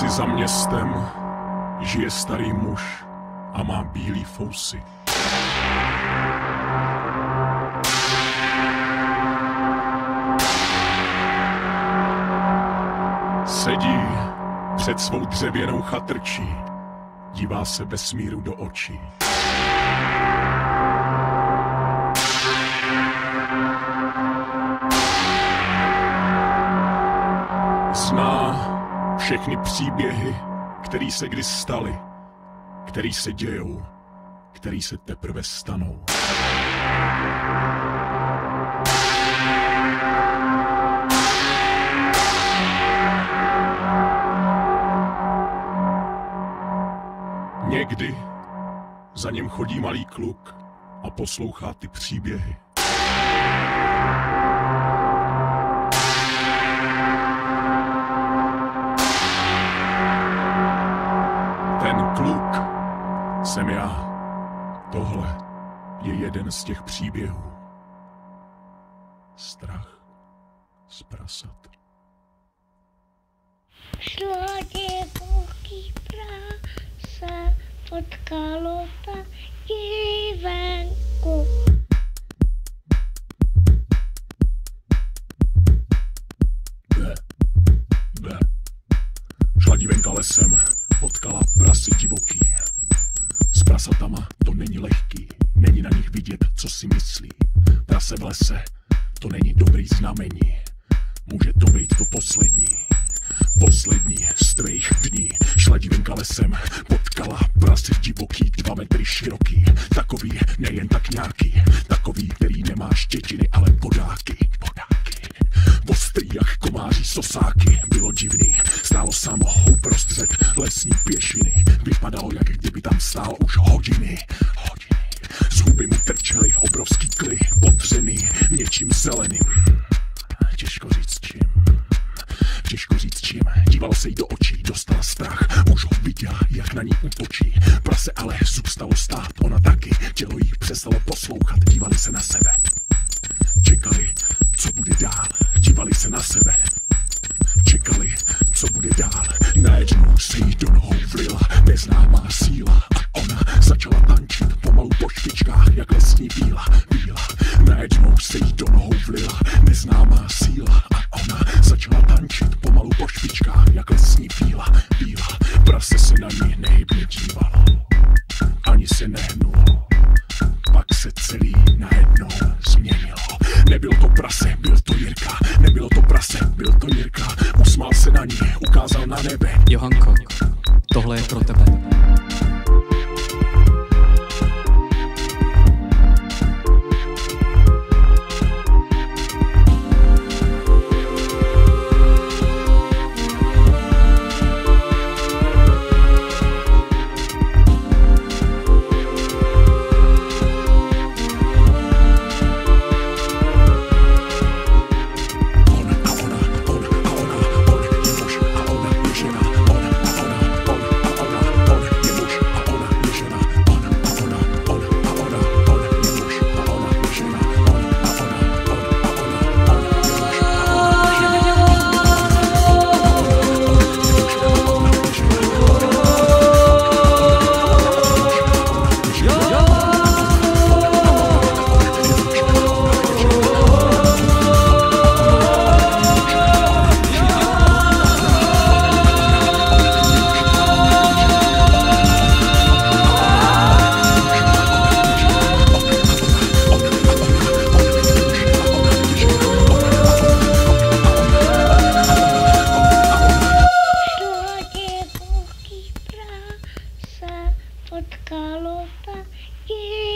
ulici za městem žije starý muž a má bílý fousy. Sedí před svou dřevěnou chatrčí, dívá se vesmíru do očí. Zná všechny příběhy, který se kdy staly, který se dějou, který se teprve stanou. Někdy za ním chodí malý kluk a poslouchá ty příběhy. Ten kluk jsem já. Tohle je jeden z těch příběhů. Strach z prasat. Šlo divoký prase, potkalo taky venku. Be. Šla divenka lesem, potkala prasy divoký. S prasatama to není lehký, není na nich vidět, co si myslí. Prase v lese, to není dobrý znamení. Může to být to poslední. Poslední z tvých dní. Šla divenka lesem, potkala prasy divoký, 2 metry široký. Takový, nejen tak nějaký, takový, který nemá štětiny, ale bodáky. Ostrý jak komáří sosáky, bylo divný, stálo samo uprostřed lesní pěšiny. Vypadalo, jak kdyby tam stál už hodiny. Z huby mu trčely obrovský kly, potřený něčím zeleným. Těžko říct čím, díval se jí do očí, dostala strach, už ho viděla, jak na ní útočí. Prase ale zůstalo stát, ona taky, tělo jí přestalo poslouchat, dívali se na sebe. Čekali, co bude dál, dívali se na sebe. Čekali, co bude dál, najednou se jí do nohou vlila neznámá síla a ona začala tančit pomalu po špičkách, jak lesní víla. Najednou se jí do nohou vlila neznámá síla a ona začala tančit pomalu po špičkách, jak lesní víla. Prase se na ní nehybně dívalo, ani se nehnulo, pak se celý najednou změnilo. Nebylo to prase, byl to Jirka, nebylo to prase, byl to Jirka. Usmál se na ní, ukázal na nebe. Johanko, tohle je pro tebe. Potkalo taky